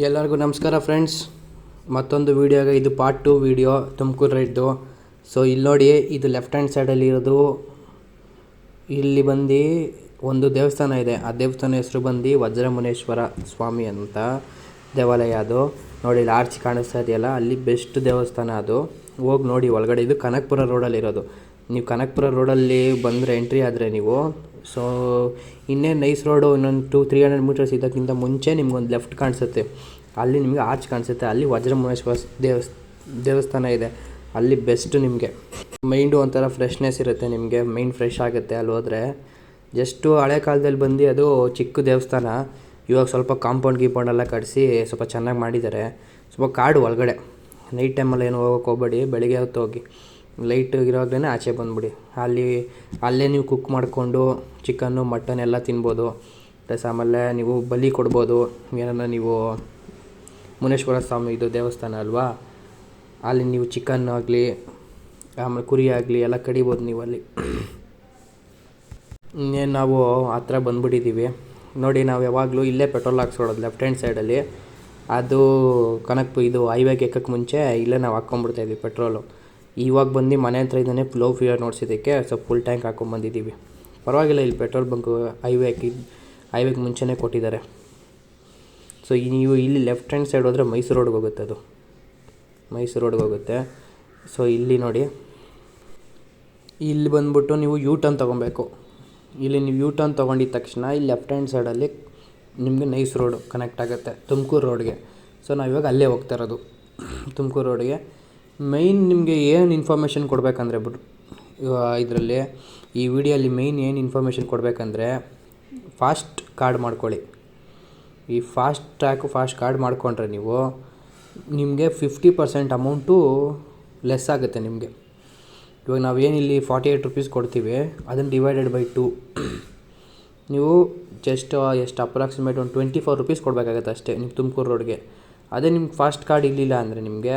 ಎಲ್ಲರಿಗೂ ನಮಸ್ಕಾರ ಫ್ರೆಂಡ್ಸ್. ಮತ್ತೊಂದು ವೀಡಿಯೋಗೆ ಇದು ಪಾರ್ಟ್ 2 ವೀಡಿಯೋ ತುಮಕೂರು ರೈಡ್ದು. ಸೊ ಇಲ್ಲಿ ನೋಡಿ, ಇದು ಲೆಫ್ಟ್ ಹ್ಯಾಂಡ್ ಸೈಡಲ್ಲಿ ಇರೋದು. ಇಲ್ಲಿ ಬಂದು ಒಂದು ದೇವಸ್ಥಾನ ಇದೆ. ಆ ದೇವಸ್ಥಾನ ಹೆಸರು ಬಂದು ವಜ್ರಮುನೇಶ್ವರ ಸ್ವಾಮಿ ಅಂತ ದೇವಾಲಯ. ಅದು ನೋಡಿ, ಇಲ್ಲಿ ಆರ್ಚ್ ಕಾಣಿಸ್ತಾ ಇದೆಯಲ್ಲ, ಅಲ್ಲಿ ಬೆಸ್ಟ್ ದೇವಸ್ಥಾನ ಅದು. ಹೋಗಿ ನೋಡಿ ಒಳಗಡೆ. ಇದು ಕನಕಪುರ ರೋಡಲ್ಲಿರೋದು. ನೀವು ಕನಕಪುರ ರೋಡಲ್ಲಿ ಬಂದರೆ ಎಂಟ್ರಿ ಆದರೆ ನೀವು, ಸೊ ಇನ್ನೇನು ನೈಸ್ ರೋಡು ಇನ್ನೊಂದು 200-300 ಮೀಟರ್ಸ್ ಇದಕ್ಕಿಂತ ಮುಂಚೆ ನಿಮ್ಗೊಂದು ಲೆಫ್ಟ್ ಕಾಣಿಸುತ್ತೆ. ಅಲ್ಲಿ ನಿಮಗೆ ಆರ್ಚ್ ಕಾಣಿಸುತ್ತೆ. ಅಲ್ಲಿ ವಜ್ರಮುನೇಶ್ವರ ದೇವಸ್ಥಾನ ಇದೆ. ಅಲ್ಲಿ ಬೆಸ್ಟ್. ನಿಮಗೆ ಮೈಂಡು ಒಂಥರ ಫ್ರೆಶ್ನೆಸ್ ಇರುತ್ತೆ. ನಿಮಗೆ ಮೈಂಡ್ ಫ್ರೆಶ್ ಆಗುತ್ತೆ ಅಲ್ಲಿ ಹೋದರೆ. ಜಸ್ಟು ಹಳೆ ಕಾಲದಲ್ಲಿ ಬಂದು ಅದು ಚಿಕ್ಕ ದೇವಸ್ಥಾನ. ಇವಾಗ ಸ್ವಲ್ಪ ಕಾಂಪೌಂಡ್ ಎಲ್ಲ ಕಟ್ಟಿಸಿ ಸ್ವಲ್ಪ ಚೆನ್ನಾಗಿ ಮಾಡಿದ್ದಾರೆ. ಸ್ವಲ್ಪ ಕಾಡು ಒಳಗಡೆ. ನೈಟ್ ಟೈಮಲ್ಲಿ ಏನು ಹೋಗೋಕ್ಕೆ ಹೋಗಬೇಡಿ, ಬೆಳಿಗ್ಗೆ ಹೊತ್ತು ಹೋಗಿ. ಲೈಟ್ ಇರೋವಾಗಲೇ ಆಚೆ ಬಂದುಬಿಡಿ. ಅಲ್ಲೇ ನೀವು ಕುಕ್ ಮಾಡಿಕೊಂಡು ಚಿಕನ್ನು ಮಟನ್ ಎಲ್ಲ ತಿನ್ಬೋದು. ಪ್ಲಸ್ ಆಮೇಲೆ ನೀವು ಬಲಿ ಕೊಡ್ಬೋದು. ಏನನ್ನ ನೀವು ಮುನೇಶ್ವರ ಸ್ವಾಮಿ ಇದು ದೇವಸ್ಥಾನ ಅಲ್ವಾ, ಅಲ್ಲಿ ನೀವು ಚಿಕನ್ ಆಗಲಿ ಆಮೇಲೆ ಕುರಿ ಆಗಲಿ ಎಲ್ಲ ಕಡಿಬೋದು ನೀವು ಅಲ್ಲಿ. ಇನ್ನೇನು ನಾವು ಹತ್ರ ಬಂದುಬಿಟ್ಟಿದ್ದೀವಿ ನೋಡಿ. ನಾವು ಯಾವಾಗಲೂ ಇಲ್ಲೇ ಪೆಟ್ರೋಲ್ ಹಾಕ್ಸ್ಕೊಳ್ಳೋದು ಲೆಫ್ಟ್ ಹ್ಯಾಂಡ್ ಸೈಡಲ್ಲಿ. ಅದು ಇದು ಹೈವೇಗೆ ಎಕ್ಕಕ್ಕೆ ಮುಂಚೆ ಇಲ್ಲೇ ನಾವು ಹಾಕ್ಕೊಂಬಿಡ್ತಾಯಿದ್ವಿ ಪೆಟ್ರೋಲು. ಇವಾಗ ಬಂದು ಮನೆ ಹತ್ರ ಇದ್ದಾನೆ ಲೋ ಫಿಯರ್ ನೋಡ್ಸಿದ್ದಕ್ಕೆ ಸ್ವಲ್ಪ ಫುಲ್ ಟ್ಯಾಂಕ್ ಹಾಕ್ಕೊಂಬಂದಿದ್ದೀವಿ. ಪರವಾಗಿಲ್ಲ, ಇಲ್ಲಿ ಪೆಟ್ರೋಲ್ ಬಂಕು ಹೈವೇಗೆ ಮುಂಚೆನೇ ಕೊಟ್ಟಿದ್ದಾರೆ. ಸೊ ನೀವು ಇಲ್ಲಿ ಲೆಫ್ಟ್ ಹ್ಯಾಂಡ್ ಸೈಡ್ ಹೋದರೆ ಮೈಸೂರು ರೋಡ್ಗೆ ಹೋಗುತ್ತೆ. ಅದು ಮೈಸೂರು ರೋಡ್ಗೆ ಹೋಗುತ್ತೆ. ಸೊ ಇಲ್ಲಿ ನೋಡಿ, ಇಲ್ಲಿ ಬಂದ್ಬಿಟ್ಟು ನೀವು ಯೂ ಟರ್ನ್ ತೊಗೊಬೇಕು. ಇಲ್ಲಿ ನೀವು ಯೂ ಟರ್ನ್ ತೊಗೊಂಡಿದ್ದ ತಕ್ಷಣ ಇಲ್ಲಿ ಲೆಫ್ಟ್ ಹ್ಯಾಂಡ್ ಸೈಡಲ್ಲಿ ನಿಮಗೆ ನೈಸ್ ರೋಡು ಕನೆಕ್ಟ್ ಆಗುತ್ತೆ ತುಮಕೂರು ರೋಡ್ಗೆ. ಸೊ ನಾವಿವಾಗ ಅಲ್ಲೇ ಹೋಗ್ತಾ ಇರೋದು ತುಮಕೂರು ರೋಡ್ಗೆ. ಮೈನ್ ನಿಮಗೆ ಏನು ಇನ್ಫಾರ್ಮೇಷನ್ ಕೊಡಬೇಕಂದ್ರೆ ಇದರಲ್ಲಿ ಈ ವಿಡಿಯೋಲಿ ಮೈನ್ ಏನು ಇನ್ಫಾರ್ಮೇಷನ್ ಕೊಡಬೇಕಂದ್ರೆ, ಫಾಸ್ಟ್ ಕಾರ್ಡ್ ಮಾಡ್ಕೊಳ್ಳಿ. ಈ ಫಾಸ್ಟ್ ಕಾರ್ಡ್ ಮಾಡಿಕೊಂಡ್ರೆ ನಿಮಗೆ 50% ಅಮೌಂಟು ಲೆಸ್ ಆಗುತ್ತೆ ನಿಮಗೆ. ಇವಾಗ ನಾವೇನಿಲ್ಲಿ 48 ರೂಪೀಸ್ ಕೊಡ್ತೀವಿ, ಅದನ್ನು ಡಿವೈಡೆಡ್ ಬೈ 2 ನೀವು ಜಸ್ಟ್ ಎಷ್ಟು ಅಪ್ರಾಕ್ಸಿಮೇಟ್ ಒಂದು 24 ರೂಪೀಸ್ ಕೊಡಬೇಕಾಗತ್ತೆ ಅಷ್ಟೇ ನಿಮ್ಮ ತುಮಕೂರು ರೋಡ್ಗೆ. ಅದೇ ನಿಮ್ಗೆ ಫಾಸ್ಟ್ ಕಾರ್ಡ್ ಇರಲಿಲ್ಲ ಅಂದರೆ ನಿಮಗೆ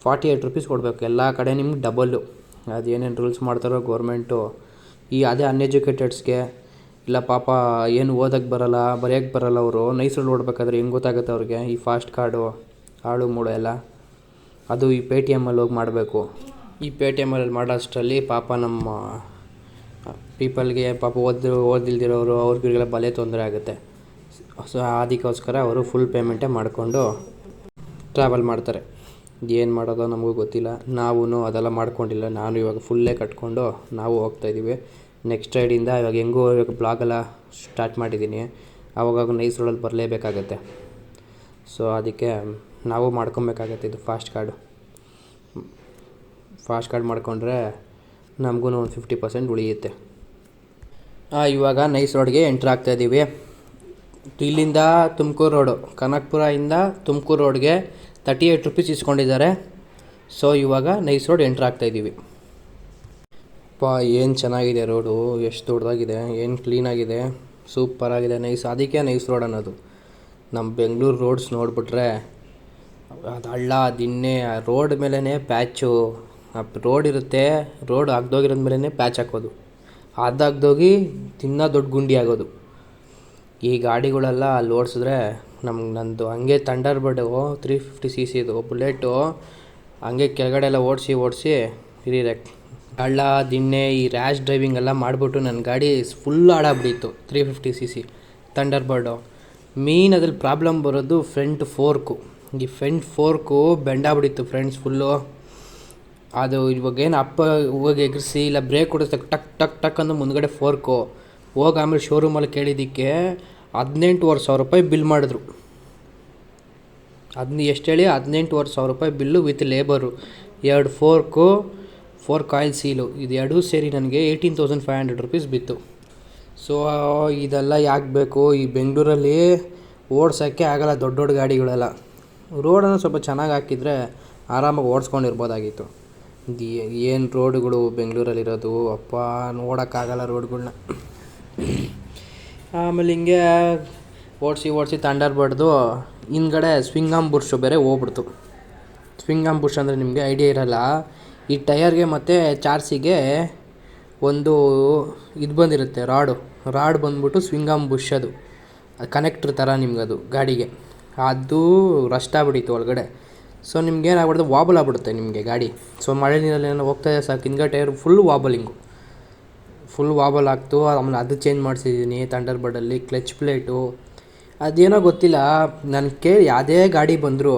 48 ರೂಪೀಸ್ ಕೊಡಬೇಕು. ಎಲ್ಲ ಕಡೆ ನಿಮ್ಗೆ ಡಬಲ್ಲು. ಅದು ಏನೇನು ರೂಲ್ಸ್ ಮಾಡ್ತಾರೋ ಗೌರ್ಮೆಂಟು. ಅದೇ ಅನ್ಎಜುಕೇಟೆಡ್ಸ್ಗೆ ಇಲ್ಲ ಪಾಪ ಏನು ಓದೋಕ್ಕೆ ಬರೋಲ್ಲ, ಬರೆಯೋಕ್ಕೆ ಬರೋಲ್ಲ, ಅವರು ನೈಸಲ್ಲಿ ಓಡಬೇಕಾದ್ರೆ ಹೆಂಗೆ ಗೊತ್ತಾಗುತ್ತೆ ಅವ್ರಿಗೆ ಈ ಫಾಸ್ಟ್ ಕಾರ್ಡು ಹಾಳು ಮೂಳು ಎಲ್ಲ. ಅದು ಈ ಪೇಟಿಎಮ್ಮಲ್ಲಿ ಹೋಗಿ ಮಾಡಬೇಕು. ಈ ಪೇಟಿಎಮ್ಮಲ್ಲಿ ಮಾಡೋ ಅಷ್ಟರಲ್ಲಿ ಪಾಪ ನಮ್ಮ ಪೀಪಲ್ಗೆ ಪಾಪ ಓದಿಲ್ದಿರೋರು ಅವ್ರಿಗೆಲ್ಲ ಬಲೆ ತೊಂದರೆ ಆಗುತ್ತೆ. ಸೊ ಅದಕ್ಕೋಸ್ಕರ ಅವರು ಫುಲ್ ಪೇಮೆಂಟೇ ಮಾಡಿಕೊಂಡು ಟ್ರಾವೆಲ್ ಮಾಡ್ತಾರೆ. ಏನು ಮಾಡೋದೋ ನಮಗೂ ಗೊತ್ತಿಲ್ಲ. ನಾವೂ ಅದೆಲ್ಲ ಮಾಡ್ಕೊಂಡಿಲ್ಲ. ನಾನು ಇವಾಗ ಫುಲ್ಲೇ ಕಟ್ಕೊಂಡು ನಾವು ಹೋಗ್ತಾಯಿದ್ದೀವಿ. ನೆಕ್ಸ್ಟ್ ರೈಡಿಂದ ಇವಾಗ ಇವಾಗ ಬ್ಲಾಗೆಲ್ಲ ಸ್ಟಾರ್ಟ್ ಮಾಡಿದ್ದೀನಿ. ಆವಾಗ ನೈಸ್ ರೋಡಲ್ಲಿ ಬರಲೇಬೇಕಾಗತ್ತೆ. ಸೊ ಅದಕ್ಕೆ ನಾವು ಮಾಡ್ಕೊಬೇಕಾಗತ್ತೆ ಇದು ಫಾಸ್ಟ್ ಕಾರ್ಡ್ ಮಾಡಿಕೊಂಡ್ರೆ ನಮಗೂ ಒಂದು 50% ಉಳಿಯುತ್ತೆ. ಇವಾಗ ನೈಸ್ ರೋಡ್ಗೆ ಎಂಟ್ರ್ ಆಗ್ತಾಯಿದ್ದೀವಿ. ಇಲ್ಲಿಂದ ತುಮಕೂರು ರೋಡು, ಕನಕಪುರದಿಂದ ತುಮಕೂರು ರೋಡ್ಗೆ 38 ರೂಪೀಸ್ ಇಸ್ಕೊಂಡಿದ್ದಾರೆ. ಸೊ ಇವಾಗ ನೈಸ್ ರೋಡ್ ಎಂಟ್ರ್ ಆಗ್ತಾಯಿದ್ದೀವಿ. ಏನು ಚೆನ್ನಾಗಿದೆ ರೋಡು, ಎಷ್ಟು ದೊಡ್ಡದಾಗಿದೆ, ಏನು ಕ್ಲೀನಾಗಿದೆ, ಸೂಪರಾಗಿದೆ ನೈಸ್. ಅದಕ್ಕೆ ನೈಸ್ ರೋಡ್ ಅನ್ನೋದು. ನಮ್ಮ ಬೆಂಗಳೂರು ರೋಡ್ಸ್ ನೋಡಿಬಿಟ್ರೆ ಅದು ಹಳ್ಳ ದಿಣ್ಣೆ, ರೋಡ್ ಮೇಲೇ ಪ್ಯಾಚು. ರೋಡ್ ಇರುತ್ತೆ, ರೋಡ್ ಆಗ್ದೋಗಿರೋದ ಮೇಲೇ ಪ್ಯಾಚ್ ಹಾಕೋದು. ಅದಾಗ್ದೋಗಿ ದೊಡ್ಡ ಗುಂಡಿ ಆಗೋದು. ಈ ಗಾಡಿಗಳೆಲ್ಲ ಅಲ್ಲಿ ಓಡಿಸಿದ್ರೆ ನಂದು ಹಂಗೆ ಥಂಡರ್ಬರ್ಡು 350cc ಇದು ಬುಲೆಟು ಹಂಗೆ ಕೆಳಗಡೆ ಎಲ್ಲ ಓಡಿಸಿ ಹಳ್ಳ ದಿಣ್ಣೆ ಈ ರ್ಯಾಶ್ ಡ್ರೈವಿಂಗ್ ಎಲ್ಲ ಮಾಡಿಬಿಟ್ಟು ನನ್ನ ಗಾಡಿ ಫುಲ್ ಹಾಳಾಗ್ಬಿಟ್ಟಿತ್ತು. 350cc ಥಂಡರ್ಬರ್ಡು. ಮೇಯ್ನ್ ಅದ್ರಲ್ಲಿ ಪ್ರಾಬ್ಲಮ್ ಬರೋದು ಫ್ರಂಟ್ ಫೋರ್ಕು. ಈ ಫ್ರಂಟ್ ಫೋರ್ಕು ಬೆಂಡಾಗ್ಬಿಟ್ಟಿತ್ತು ಫ್ರೆಂಡ್ಸ್ ಫುಲ್ಲು. ಅದು ಇವಾಗೇನು ಹೋಗಿ ಎಗರಿಸಿ ಇಲ್ಲ ಬ್ರೇಕ್ ಹೊಡಿಸ್ತಕ್ಕೆ ಟಕ್ ಟಕ್ ಟಕ್ ಅಂದು ಮುಂದ್ಗಡೆ ಫೋರ್ಕು ಹೋಗಿ ಆಮೇಲೆ ಶೋರೂಮಲ್ಲಿ ಕೇಳಿದ್ದಕ್ಕೆ 18,500 ರೂಪಾಯಿ ಬಿಲ್ ಮಾಡಿದ್ರು. ಎಷ್ಟು ಹೇಳಿ, 18,500 ರೂಪಾಯಿ bill with labour, 2 fork oil seal, ಇದು ಎರಡೂ ಸೇರಿ ನನಗೆ 18,500 ರೂಪೀಸ್ ಬಿತ್ತು. ಸೊ ಇದೆಲ್ಲ ಯಾಕೆ ಬೇಕು? ಈ ಬೆಂಗಳೂರಲ್ಲಿ ಓಡ್ಸೋಕ್ಕೆ ಆಗಲ್ಲ ದೊಡ್ಡ ಗಾಡಿಗಳೆಲ್ಲ. ರೋಡನ್ನು ಸ್ವಲ್ಪ ಚೆನ್ನಾಗಿ ಹಾಕಿದರೆ ಆರಾಮಾಗಿ ಓಡಿಸ್ಕೊಂಡಿರ್ಬೋದಾಗಿತ್ತು. ಏನು ರೋಡುಗಳು ಬೆಂಗಳೂರಲ್ಲಿರೋದು, ಅಪ್ಪ ನೋಡೋಕ್ಕಾಗಲ್ಲ ರೋಡ್ಗಳನ್ನ. ಆಮೇಲೆ ಹಿಂಗೆ ಓಡಿಸಿ ಥಂಡರ್ಬರ್ಡ್ದು ಹಿಂದ್ಗಡೆ ಸ್ವಿಂಗಾಮ್ ಬುರ್ಷು ಬೇರೆ ಹೋಗ್ಬಿಡ್ತು. ಸ್ವಿಂಗಾಮ್ ಬುರ್ಷ್ ಅಂದರೆ ನಿಮಗೆ ಐಡಿಯಾ ಇರೋಲ್ಲ. ಈ ಟಯರ್ಗೆ ಮತ್ತು ಚಾರ್ಸಿಗೆ ಒಂದು ಇದು ಬಂದಿರುತ್ತೆ, ರಾಡ್ ಬಂದ್ಬಿಟ್ಟು ಸ್ವಿಂಗಾಮ್ ಬುಷ್. ಅದು ಕನೆಕ್ಟ್ರ್ ಥರ ನಿಮಗದು ಗಾಡಿಗೆ. ಅದು ರಸ್ಟ್ ಆಗ್ಬಿಟ್ಟಿತ್ತು ಒಳಗಡೆ. ಸೊ ನಿಮ್ಗೆ ಏನಾಗ್ಬಿಡುತ್ತೆ, ವಾಬಲ್ ಆಗ್ಬಿಡುತ್ತೆ ನಿಮಗೆ ಗಾಡಿ. ಸೊ ಮಳೆ ನೀರಲ್ಲಿ ಏನೋ ಹೋಗ್ತಾ ಇದೆ ಸಾಕು, ಹಿಂದ್ಗಡೆ ಟೈರ್ ಫುಲ್ ವಾಬಲ್ ಆಗ್ತು. ಆಮೇಲೆ ಅದು ಚೇಂಜ್ ಮಾಡಿಸಿದ್ದೀನಿ ಥಂಡರ್ ಬರ್ಡಲ್ಲಿ. ಕ್ಲಚ್ ಪ್ಲೇಟು ಅದೇನೋ ಗೊತ್ತಿಲ್ಲ, ನಾನು ಕೇಳಿ ಯಾವುದೇ ಗಾಡಿ ಬಂದರೂ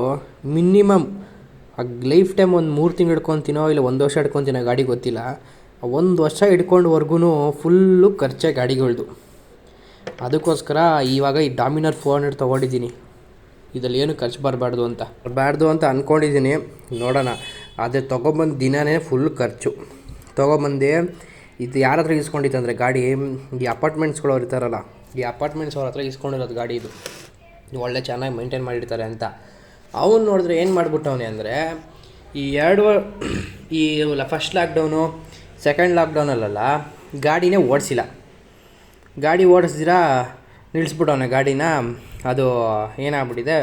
ಮಿನಿಮಮ್ ಲೈಫ್ ಟೈಮ್ ಒಂದು 3 ತಿಂಗಳು ಹಿಡ್ಕೊತೀನೋ ಇಲ್ಲ 1 ವರ್ಷ ಹಿಡ್ಕೊತೀನೋ ಗಾಡಿ ಗೊತ್ತಿಲ್ಲ. 1 ವರ್ಷ ಹಿಡ್ಕೊಂಡ್ವರ್ಗು ಫುಲ್ಲು ಖರ್ಚೆ ಗಾಡಿಗಳ್ದು. ಅದಕ್ಕೋಸ್ಕರ ಇವಾಗ ಈ ಡಾಮಿನರ್ 400 ತೊಗೊಂಡಿದ್ದೀನಿ. ಇದರಲ್ಲಿ ಏನು ಖರ್ಚು ಬರಬಾರ್ದು ಅಂತ ಅಂದ್ಕೊಂಡಿದ್ದೀನಿ. ನೋಡೋಣ. ಆದರೆ ತೊಗೊಬಂದು ದಿನವೇ ಫುಲ್ ಖರ್ಚು. ತೊಗೊಬಂದು ಇದು ಯಾರ ಹತ್ರ ಇಸ್ಕೊಂಡಿತ್ತಂದರೆ ಗಾಡಿ, ಈ ಅಪಾರ್ಟ್ಮೆಂಟ್ಸ್ಗಳವ್ರು ಇರ್ತಾರಲ್ಲ, ಈ ಅಪಾರ್ಟ್ಮೆಂಟ್ಸ್ ಅವ್ರ ಹತ್ರ ಇಸ್ಕೊಂಡಿರೋದು ಗಾಡಿ ಇದು. ಒಳ್ಳೆ ಚೆನ್ನಾಗಿ ಮೇಂಟೈನ್ ಮಾಡಿರ್ತಾರೆ ಅಂತ. ಅವನು ನೋಡಿದ್ರೆ ಏನು ಮಾಡಿಬಿಟ್ಟವನೆ ಅಂದರೆ, ಈ ಫಸ್ಟ್ ಲಾಕ್ಡೌನು ಸೆಕೆಂಡ್ ಲಾಕ್ಡೌನಲ್ಲ ಗಾಡಿನೇ ಓಡಿಸಿಲ್ಲ. ಗಾಡಿ ಓಡಿಸ್ದಿರಾ ನಿಲ್ಲಿಸ್ಬಿಟ್ಟವನೆ ಗಾಡಿನ. ಅದು ಏನಾಗ್ಬಿಟ್ಟಿದೆ,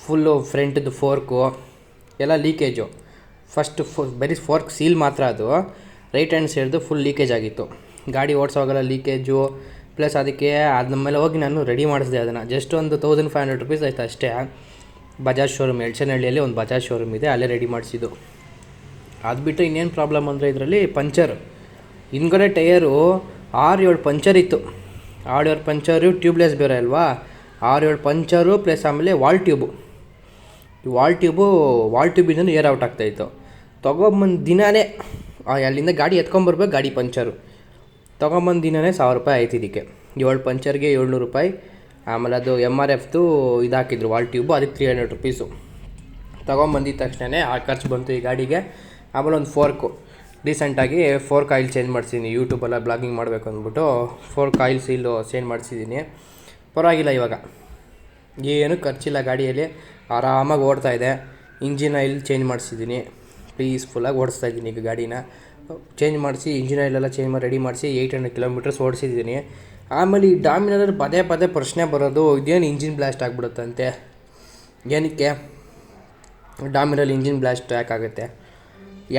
ಫುಲ್ಲು ಫ್ರಂಟ್ದು ಫೋರ್ಕು ಎಲ್ಲ ಲೀಕೇಜು. ಬರೀ ಫೋರ್ಕ್ ಸೀಲ್ ಮಾತ್ರ, ಅದು ರೈಟ್ ಹ್ಯಾಂಡ್ ಸೈಡ್ದು ಫುಲ್ ಲೀಕೇಜ್ ಆಗಿತ್ತು. ಗಾಡಿ ಓಡಿಸೋವಾಗೆಲ್ಲ ಲೀಕೇಜು. ಪ್ಲಸ್ ಅದಕ್ಕೆ ಅದ್ರ ಮೇಲೆ ಹೋಗಿ ನಾನು ರೆಡಿ ಮಾಡಿಸಿದೆ ಅದನ್ನು. ಜಸ್ಟ್ ಒಂದು 1500 ರುಪೀಸ್ ಆಯಿತು ಅಷ್ಟೇ. ಬಜಾಜ್ ಶೋರೂಮ್, ಎಲ್ಚನಹಳ್ಳಿಯಲ್ಲಿ ಒಂದು ಬಜಾಜ್ ಶೋರೂಮ್ ಇದೆ, ಅಲ್ಲೇ ರೆಡಿ ಮಾಡಿಸಿದ್ದು. ಅದು ಬಿಟ್ಟರೆ ಇನ್ನೇನು ಪ್ರಾಬ್ಲಮ್ ಅಂದರೆ ಇದರಲ್ಲಿ ಪಂಚರ್. ಹಿಂದ್ಗಡೆ ಟಯರು 6-7 ಪಂಚರ್ ಇತ್ತು. 6-7 ಪಂಚರು, ಟ್ಯೂಬ್ಲೆಸ್ ಬೇರೆ ಅಲ್ವಾ. 6-7 ಪಂಚರು ಪ್ಲಸ್ ಆಮೇಲೆ ವಾಲ್ ಟ್ಯೂಬಿಂದ ಏರ್ ಔಟ್ ಆಗ್ತಾಯಿತ್ತು. ತೊಗೊಂಬಂದು ದಿನಾನೇ ಅಲ್ಲಿಂದ ಗಾಡಿ ಎತ್ಕೊಂಬರ್ಬೇಕು, ಗಾಡಿ ಪಂಚರು. ತೊಗೊಂಬಂದು ದಿನವೇ 1000 ರೂಪಾಯಿ ಆಯ್ತು ಇದಕ್ಕೆ. 7 ಪಂಚರ್ಗೆ 700 ರೂಪಾಯಿ. ಆಮೇಲೆ ಅದು MRFದು ಇದು ಹಾಕಿದ್ರು ವಾಲ್ ಟ್ಯೂಬು, ಅದಕ್ಕೆ 300 ರುಪೀಸು. ತೊಗೊಂಬಂದಿದ್ದ ತಕ್ಷಣವೇ ಆ ಖರ್ಚು ಬಂತು ಈ ಗಾಡಿಗೆ. ಆಮೇಲೆ ಒಂದು ಫೋರ್ಕು ರೀಸೆಂಟಾಗಿ ಫೋರ್ಕ್ ಆಯಿಲ್ ಚೇಂಜ್ ಮಾಡಿಸಿದ್ದೀನಿ. ಯೂಟ್ಯೂಬೆಲ್ಲ ಬ್ಲಾಗಿಂಗ್ ಮಾಡಬೇಕು ಅಂದ್ಬಿಟ್ಟು ಫೋರ್ಕ್ ಆಯಿಲ್ ಸೀಲು ಚೇಂಜ್ ಮಾಡಿಸಿದ್ದೀನಿ. ಪರವಾಗಿಲ್ಲ, ಇವಾಗ ಏನು ಖರ್ಚಿಲ್ಲ ಗಾಡಿಯಲ್ಲಿ, ಆರಾಮಾಗಿ ಓಡ್ತಾಯಿದೆ. ಇಂಜಿನ್ ಆಯಿಲ್ ಚೇಂಜ್ ಮಾಡಿಸಿದ್ದೀನಿ, ಪೀಸ್ಫುಲ್ಲಾಗಿ ಓಡಿಸ್ತಾ ಇದ್ದೀನಿ ಈಗ ಗಾಡಿನ. ಚೇಂಜ್ ಮಾಡಿಸಿ ಇಂಜಿನ್ ಆಯಿಲೆಲ್ಲ ಚೇಂಜ್ ಮಾಡಿ ರೆಡಿ ಮಾಡಿಸಿ 800 ಕಿಲೋಮೀಟರ್ಸ್ ಓಡಿಸಿದ್ದೀನಿ. ಆಮೇಲೆ ಈ ಡಾಮಿನರಲ್ಲಿ ಪದೇ ಪ್ರಶ್ನೆ ಬರೋದು, ಇದೇನು ಇಂಜಿನ್ ಬ್ಲಾಸ್ಟ್ ಆಗಿಬಿಡುತ್ತಂತೆ. ಏನಕ್ಕೆ ಡಾಮಿನಲ್ಲಿ ಇಂಜಿನ್ ಬ್ಲಾಸ್ಟ್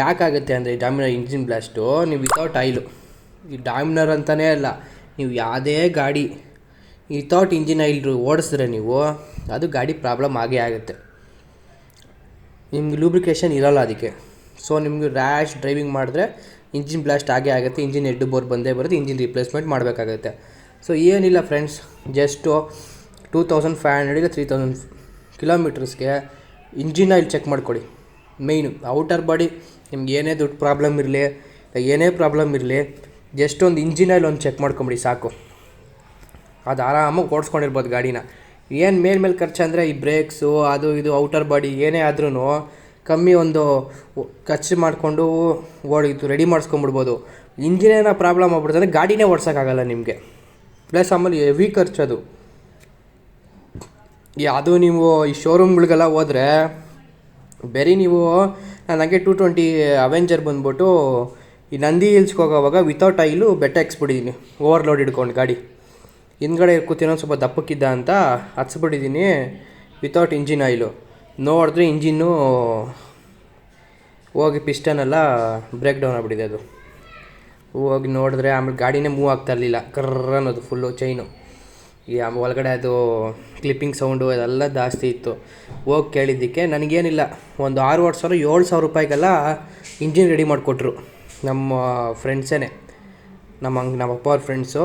ಯಾಕಾಗುತ್ತೆ ಅಂದರೆ, ಡಾಮಿನರ್ ಇಂಜಿನ್ ಬ್ಲಾಸ್ಟು ನೀವು ವಿತೌಟ್ ಆಯಿಲು, ಈ ಡಾಮಿನರ್ ಅಂತಲೇ ಅಲ್ಲ, ನೀವು ಯಾವುದೇ ಗಾಡಿ ವಿತೌಟ್ ಇಂಜಿನ್ ಆಯಿಲ್ ಓಡಿಸಿದ್ರೆ ನೀವು, ಅದು ಗಾಡಿ ಪ್ರಾಬ್ಲಮ್ ಆಗೇ ಆಗುತ್ತೆ. ನಿಮ್ಗೆ ಲೂಬ್ರಿಕೇಷನ್ ಇರೋಲ್ಲ ಅದಕ್ಕೆ. ಸೊ ನಿಮಗೆ ರ್ಯಾಶ್ ಡ್ರೈವಿಂಗ್ ಮಾಡಿದ್ರೆ ಇಂಜಿನ್ ಬ್ಲಾಸ್ಟ್ ಆಗೇ ಆಗುತ್ತೆ. ಇಂಜಿನ್ ಹೆಡ್ ಬೋರ್ ಬಂದೇ ಬರುತ್ತೆ, ಇಂಜಿನ್ ರಿಪ್ಲೇಸ್ಮೆಂಟ್ ಮಾಡಬೇಕಾಗುತ್ತೆ. ಸೊ ಏನಿಲ್ಲ ಫ್ರೆಂಡ್ಸ್, ಜಸ್ಟು 2500 3000 ಕಿಲೋಮೀಟರ್ಸ್ಗೆ ಇಂಜಿನ್ ಆಯಿಲ್ ಚೆಕ್ ಮಾಡ್ಕೊಳ್ಳಿ. ಮೇಯ್ನು ಔಟರ್ ಬಾಡಿ ನಿಮ್ಗೆ ಏನೇ ದೊಡ್ಡ ಪ್ರಾಬ್ಲಮ್ ಇರಲಿ ಜಸ್ಟ್ ಒಂದು ಇಂಜಿನ್ ಆಯಿಲ್ ಒಂದು ಚೆಕ್ ಮಾಡ್ಕೊಂಬಿಡಿ ಸಾಕು. ಅದು ಆರಾಮಾಗಿ ಓಡಿಸ್ಕೊಂಡಿರ್ಬೋದು ಗಾಡಿನ. ಏನು ಮೇಲೆ ಖರ್ಚು ಅಂದರೆ ಈ ಬ್ರೇಕ್ಸು ಅದು ಇದು ಔಟರ್ ಬಾಡಿ ಏನೇ ಆದ್ರೂ ಕಮ್ಮಿ ಒಂದು ಖರ್ಚು ಮಾಡಿಕೊಂಡು ರೆಡಿ ಮಾಡಿಸ್ಕೊಂಬಿಡ್ಬೋದು. ಇಂಜಿನ್ ಏನೋ ಪ್ರಾಬ್ಲಮ್ ಆಗ್ಬಿಡ್ತಂದರೆ ಗಾಡಿನೇ ಓಡ್ಸೋಕ್ಕಾಗಲ್ಲ ನಿಮಗೆ. ಪ್ಲಸ್ ಆಮೇಲೆ ಹೆವಿ ಖರ್ಚದು. ಅದು ನೀವು ಈ ಶೋರೂಮ್ಗಳಿಗೆಲ್ಲ ಹೋದರೆ ಬರೀ ನೀವು, ನನಗೆ 220 ಅವೆಂಜರ್ ಬಂದ್ಬಿಟ್ಟು ಈ ನಂದಿ ಹಿಲ್ಸ್ಗೆ ಹೋಗೋವಾಗ ವಿತೌಟ್ ಆಯಿಲು ಬೆಟ್ಟ ಎಕ್ಸ್ಬಿಟ್ಟಿದ್ದೀನಿ, ಓವರ್ಲೋಡ್ ಹಿಡ್ಕೊಂಡು ಗಾಡಿ. ಹಿಂದ್ಗಡೆ ಕೂತಿನೋ ಸ್ವಲ್ಪ ದಪ್ಪಕ್ಕಿದ್ದ ಅಂತ ಹಚ್ಬಿಟ್ಟಿದ್ದೀನಿ ವಿತೌಟ್ ಇಂಜಿನ್ ಆಯಿಲು. ನೋಡಿದ್ರೆ ಇಂಜಿನ್ನು ಹೋಗಿ ಪಿಸ್ಟನೆಲ್ಲ ಬ್ರೇಕ್ ಡೌನ್ ಆಗಿಬಿಟ್ಟಿದೆ. ಅದು ಹೋಗಿ ನೋಡಿದ್ರೆ ಆಮೇಲೆ ಗಾಡಿನೇ ಮೂವ್ ಆಗ್ತಾ ಇರಲಿಲ್ಲ, ಕರ್ರ ಅನ್ನೋದು ಫುಲ್ಲು ಚೈನು. ಈ ಒಳಗಡೆ ಅದು ಕ್ಲಿಪ್ಪಿಂಗ್ ಸೌಂಡು ಅದೆಲ್ಲ ಜಾಸ್ತಿ ಇತ್ತು. ಹೋಗಿ ಕೇಳಿದ್ದಕ್ಕೆ ನನಗೇನಿಲ್ಲ, ಒಂದು 6,000-7,000 ರೂಪಾಯಿಗೆಲ್ಲ ಇಂಜಿನ್ ರೆಡಿ ಮಾಡಿಕೊಟ್ರು ನಮ್ಮ ಫ್ರೆಂಡ್ಸೇ, ನಮ್ಮ ಅಪ್ಪ ಅವ್ರ ಫ್ರೆಂಡ್ಸು.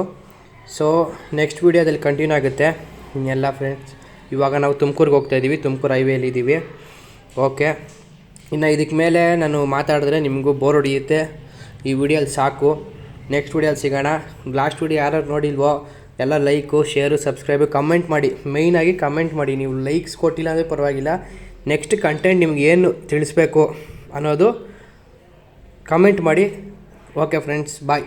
ಸೊ ನೆಕ್ಸ್ಟ್ ವೀಡಿಯೋದಲ್ಲಿ ಕಂಟಿನ್ಯೂ ಆಗುತ್ತೆ ಎಲ್ಲ ಫ್ರೆಂಡ್ಸ್. ಇವಾಗ ನಾವು ತುಮಕೂರಿಗೆ ಹೋಗ್ತಾಯಿದ್ದೀವಿ, ತುಮಕೂರು ಹೈವೇಲಿದ್ದೀವಿ. ಓಕೆ, ಇನ್ನು ಇದಕ್ಕೆ ಮೇಲೆ ನಾನು ಮಾತಾಡಿದ್ರೆ ನಿಮಗೂ ಬೋರ್ ಹೊಡಿಯುತ್ತೆ. ಈ ವಿಡಿಯೋಲಿ ಸಾಕು, ನೆಕ್ಸ್ಟ್ ವಿಡಿಯೋಲಿ ಸಿಗೋಣ. ಲಾಸ್ಟ್ ವಿಡಿಯೋ ಯಾರು ನೋಡಿಲ್ವೋ ಎಲ್ಲ ಲೈಕು, ಶೇರು, ಸಬ್ಸ್ಕ್ರೈಬು, ಕಮೆಂಟ್ ಮಾಡಿ. ಮೇಯ್ನಾಗಿ ಕಮೆಂಟ್ ಮಾಡಿ. ನೀವು ಲೈಕ್ಸ್ ಕೊಟ್ಟಿಲ್ಲ ಅಂದರೆ ಪರವಾಗಿಲ್ಲ, ನೆಕ್ಸ್ಟ್ ಕಂಟೆಂಟ್ ನಿಮ್ಗೆ ಏನು ತಿಳಿಸ್ಬೇಕು ಅನ್ನೋದು ಕಮೆಂಟ್ ಮಾಡಿ. ಓಕೆ ಫ್ರೆಂಡ್ಸ್, ಬಾಯ್.